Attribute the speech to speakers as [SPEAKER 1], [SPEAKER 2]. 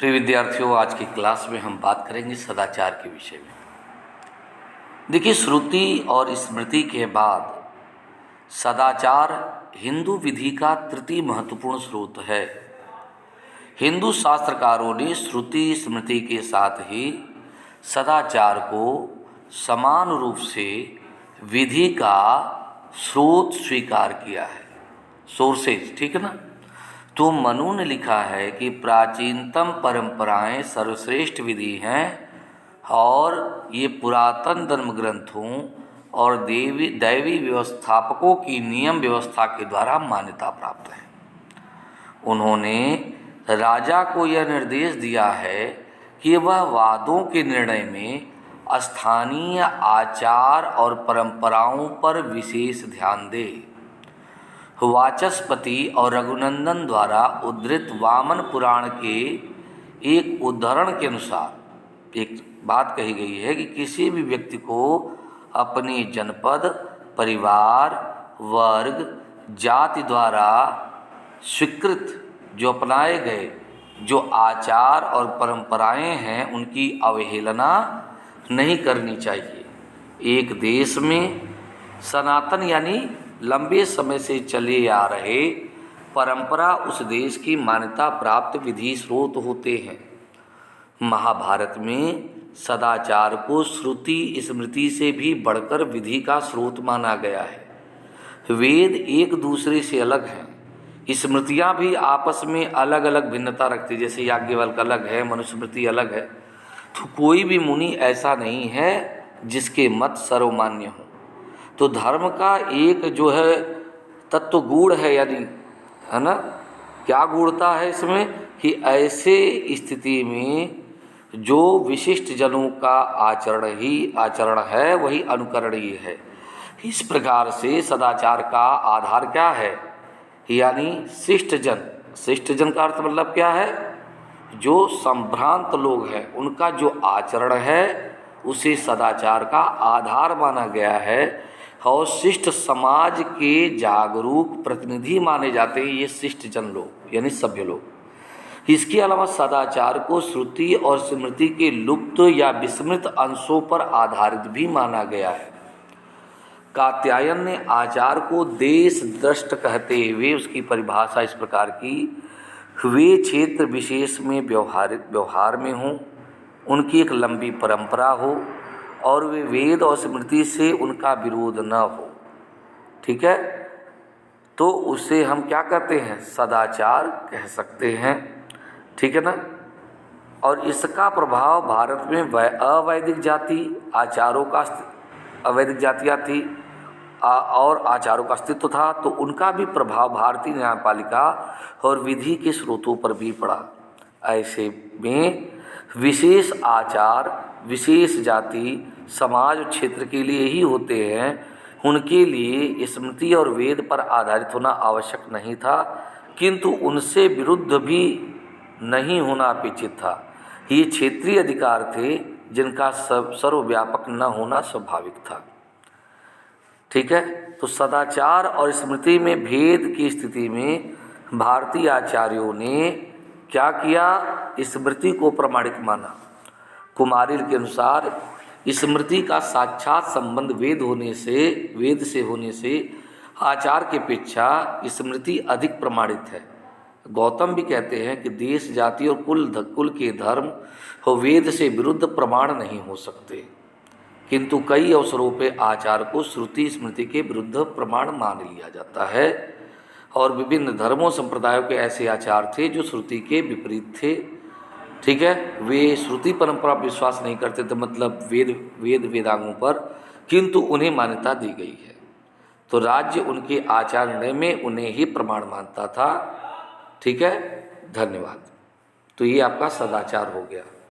[SPEAKER 1] प्रिय विद्यार्थियों, आज की क्लास में हम बात करेंगे सदाचार के विषय में। देखिए, श्रुति और स्मृति के बाद सदाचार हिंदू विधि का तृतीय महत्वपूर्ण स्रोत है। हिंदू शास्त्रकारों ने श्रुति स्मृति के साथ ही सदाचार को समान रूप से विधि का स्रोत स्वीकार किया है। सोर्सेज, ठीक है ना। तो मनु ने लिखा है कि प्राचीनतम परंपराएं सर्वश्रेष्ठ विधि हैं और ये पुरातन धर्म ग्रंथों और दैवी व्यवस्थापकों की नियम व्यवस्था के द्वारा मान्यता प्राप्त है। उन्होंने राजा को यह निर्देश दिया है कि वह वादों के निर्णय में स्थानीय आचार और परंपराओं पर विशेष ध्यान दे। वाचस्पति और रघुनंदन द्वारा उद्धृत वामन पुराण के एक उदाहरण के अनुसार एक बात कही गई है कि किसी भी व्यक्ति को अपनी जनपद, परिवार, वर्ग, जाति द्वारा स्वीकृत जो अपनाए गए जो आचार और परंपराएं हैं उनकी अवहेलना नहीं करनी चाहिए। एक देश में सनातन यानी लंबे समय से चले आ रहे परंपरा उस देश की मान्यता प्राप्त विधि स्रोत होते हैं। महाभारत में सदाचार को श्रुति स्मृति से भी बढ़कर विधि का स्रोत माना गया है। वेद एक दूसरे से अलग हैं, स्मृतियाँ भी आपस में अलग अलग भिन्नता रखती, जैसे याज्ञवल्क्य अलग है, मनुस्मृति अलग है। तो कोई भी मुनि ऐसा नहीं है जिसके मत सर्वमान्य हो। तो धर्म का एक जो है तत्व गूढ़ है, यानी है ना, क्या गूढ़ता है इसमें कि ऐसे स्थिति में जो विशिष्ट जनों का आचरण है वही अनुकरणीय है। इस प्रकार से सदाचार का आधार क्या है, यानी शिष्ट जन का अर्थ मतलब क्या है, जो संभ्रांत लोग हैं उनका जो आचरण है उसे सदाचार का आधार माना गया है। और शिष्ट समाज के जागरूक प्रतिनिधि माने जाते हैं ये शिष्ट जन लोग, यानी सभ्य लोग। इसके अलावा सदाचार को श्रुति और स्मृति के लुप्त या विस्मृत अंशों पर आधारित भी माना गया है। कात्यायन ने आचार को देश दृष्ट कहते हुए उसकी परिभाषा इस प्रकार की, वे क्षेत्र विशेष में व्यवहार में हों, उनकी एक लंबी परंपरा हो और वे वेद और स्मृति से उनका विरोध न हो। ठीक है, तो उसे हम क्या कहते हैं, सदाचार कह सकते हैं। ठीक है ना। और इसका प्रभाव भारत में अवैदिक जाति आचारों का अवैदिक जातियाँ थी और आचारों का अस्तित्व था, तो उनका भी प्रभाव भारतीय न्यायपालिका और विधि के स्रोतों पर भी पड़ा। ऐसे में विशेष आचार विशेष जाति समाज क्षेत्र के लिए ही होते हैं, उनके लिए स्मृति और वेद पर आधारित होना आवश्यक नहीं था, किंतु उनसे विरुद्ध भी नहीं होना अपेक्षित था। ये क्षेत्रीय अधिकार थे जिनका सर्वव्यापक न होना स्वाभाविक था। ठीक है। तो सदाचार और स्मृति में भेद की स्थिति में भारतीय आचार्यों ने क्या किया, स्मृति को प्रमाणिक माना। कुमारिल के अनुसार स्मृति का साक्षात संबंध वेद से होने से आचार के अपेक्षा स्मृति अधिक प्रमाणित है। गौतम भी कहते हैं कि देश जाति और कुल के धर्म और वेद से विरुद्ध प्रमाण नहीं हो सकते, किंतु कई अवसरों पे आचार को श्रुति स्मृति के विरुद्ध प्रमाण मान लिया जाता है। और विभिन्न धर्मों संप्रदायों के ऐसे आचार थे जो श्रुति के विपरीत थे। ठीक है, वे श्रुति परंपरा पर विश्वास नहीं करते थे, मतलब वेदांगों पर, किंतु उन्हें मान्यता दी गई है। तो राज्य उनके आचार निर्णय में उन्हें ही प्रमाण मानता था। ठीक है, धन्यवाद। तो ये आपका सदाचार हो गया।